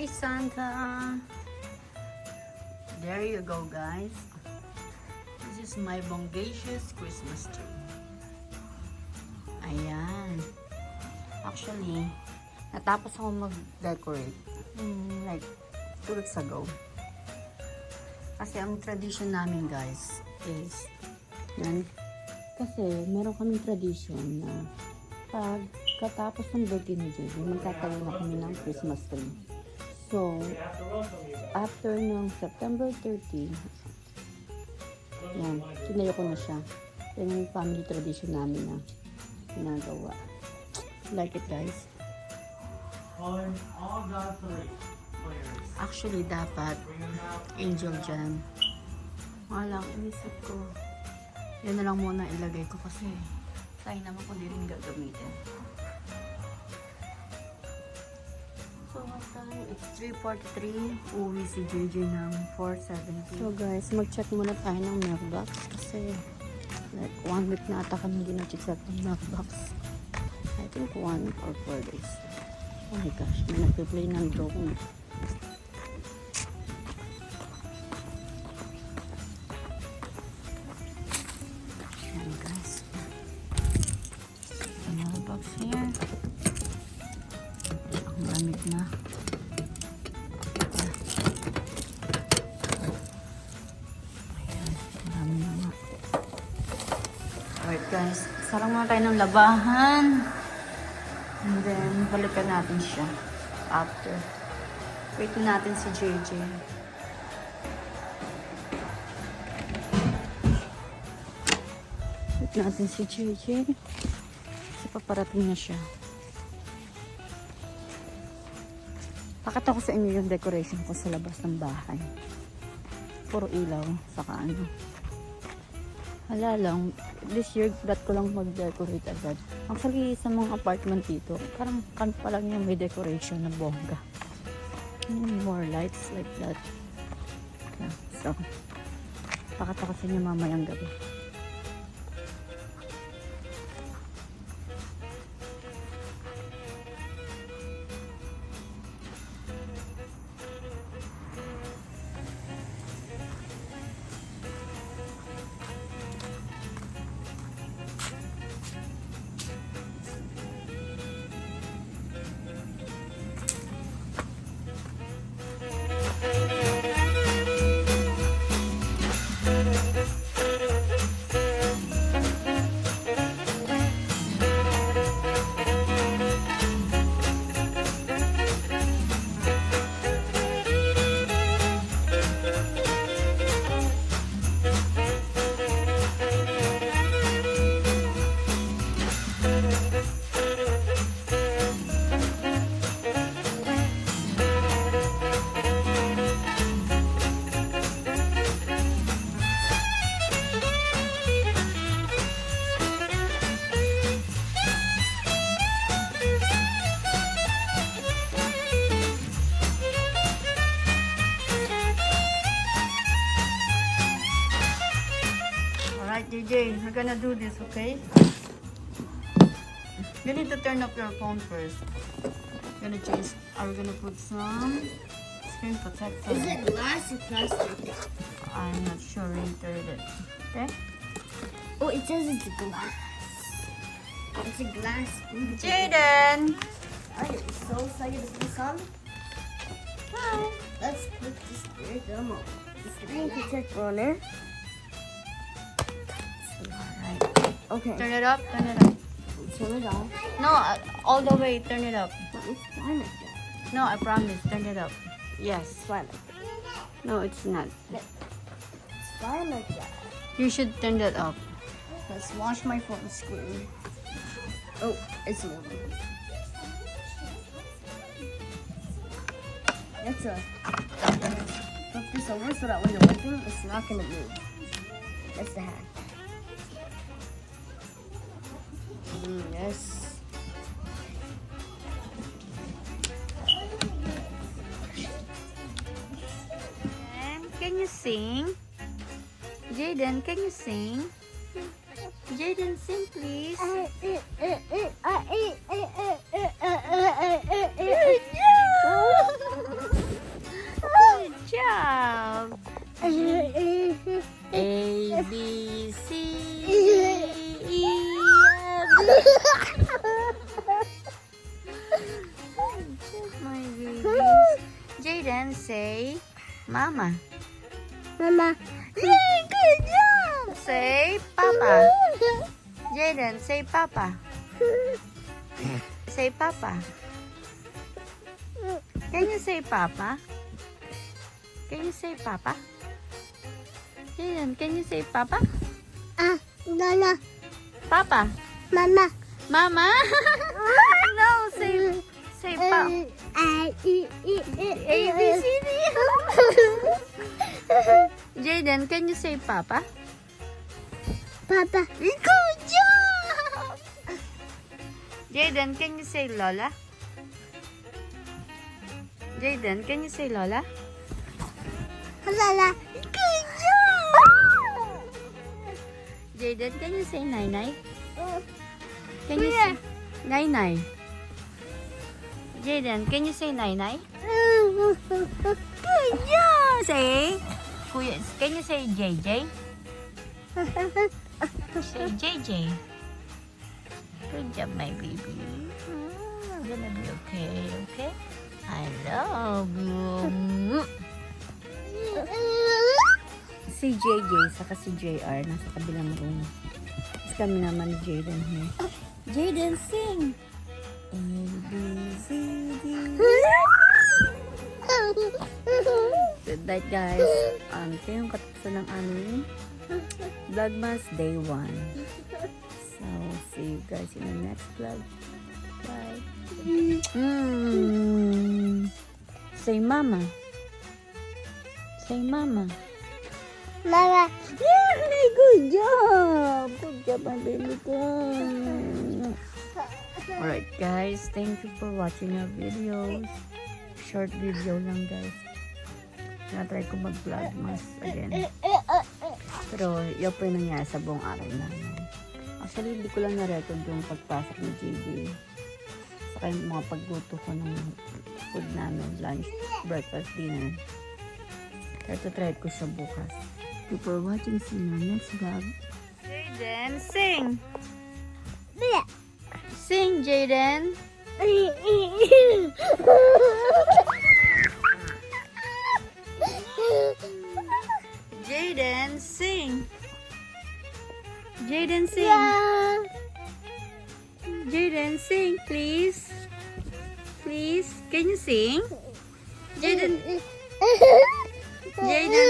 Hi, Santa. There you go, guys. This is my bongacious Christmas tree. Ayan. Actually, natapos ako mag-decorate. Like, 2 weeks ago. Kasi ang tradition namin, guys, is yan. Kasi meron kaming tradition na pagkatapos ng birthday ni JJ, magtatayo na kami ng Christmas tree. So, after ng September 30, yan, tinayo ko na siya. Yan yung family tradition namin na ginagawa. Like it, guys. Actually, dapat angel dyan. Walang inisip ko. Yan na lang muna ilagay ko kasi sayang naman kung di rin gagamitin. So, what time? It's 3:43. Uwi si JJ ng 4:70. So guys, mag-check muna tayo ng mailbox kasi like 1 week na ata kami gina-check ng mailbox. I think 1 or 4 days. Oh my gosh, may nag-play ng drone. Ayan guys. The mailbox here. Ang lamig na. Ayan, marami na nga. Alright guys, sarang muna tayo ng labahan. And then, balikan natin siya after. Wait natin si JJ. Wait natin si JJ. Kasi paparating na siya. Pakita ko sa inyo yung decoration ko sa labas ng bahay. Puro ilaw, saka ano. Hala lang, this year, ba't ko lang mag-decorate agad. Actually, sa mga apartment dito, parang kan pa lang yung may decoration na bongga. More lights like that. Yeah, so, pakita ko sa inyo mamayang gabi. Alright, DJ, we're gonna do this, okay? You need to turn up your phone first. Gonna change. Are we gonna put some screen protector? Is it glass or plastic? I'm not sure. Return it. Okay? Oh, it says it's glass. It's a glass. Jaden! I'm so excited to put some. Hi. Let's put the screen protector on there. Alright. Okay. Turn it up. Turn it up. Turn it off. No, all the way. Turn it up. But it's fine like that. No, I promise. Turn it up. Yes. It's fine like that. No, it's not. It's fine like that. You should turn that up. Let's watch my phone screen. Oh, it's moving. That's a. Flip this over so that when you're looking, it's not gonna move. That's the hack. Yes. Can you sing? Jaden, can you sing? Jaden, sing please. Yeah. Mama. Mama. Yay, good job. Say Papa. Jaden, say Papa. Say Papa. Can you say Papa? Can you say Papa? Jaden, can you say Papa? Nana. Papa. Mama. Mama? No, say Papa. A, B, C, D. Jaden, can you say Papa? Papa. Good job! Jaden, can you say Lola? Jaden, can you say Lola? Lala. Good job! Jaden, can you say Nai Nai? Can you say Nai Nai? Jaden, can you say Nai Nai? Good job! Say, Kuya, can you say JJ? Say JJ. Good job, my baby. I'm gonna be okay, okay? I love you. Si JJ, saka si JR, nasa kabilang room. Tapos kami naman ni Jaden here. Jaden, sing! A, B, C, D. Good night, guys. Ito yung katapusan ng aming Vlogmas Day 1. So, see you guys in the next vlog. Bye. Say Mama. Say Mama. Mama. Yay! Good job! Good job, my baby ko. Alright, guys. Thank you for watching our videos. Short video lang, guys. Na-try ko mag-vlog mas again. Pero, yun po yung nangyari sa buong araw namin. Actually, hindi ko lang na-record yung pagpasok ni JJ. Saka yung mga pagluto ko ng food namin. Lunch, breakfast, dinner. Pero try ko siya bukas. Thank you for watching. See you in our next vlog. Jaden, sing! Sing, Jaden! Jaden, sing! Jaden, sing! Jaden, sing, please! Please, can you sing? Jaden, Jaden,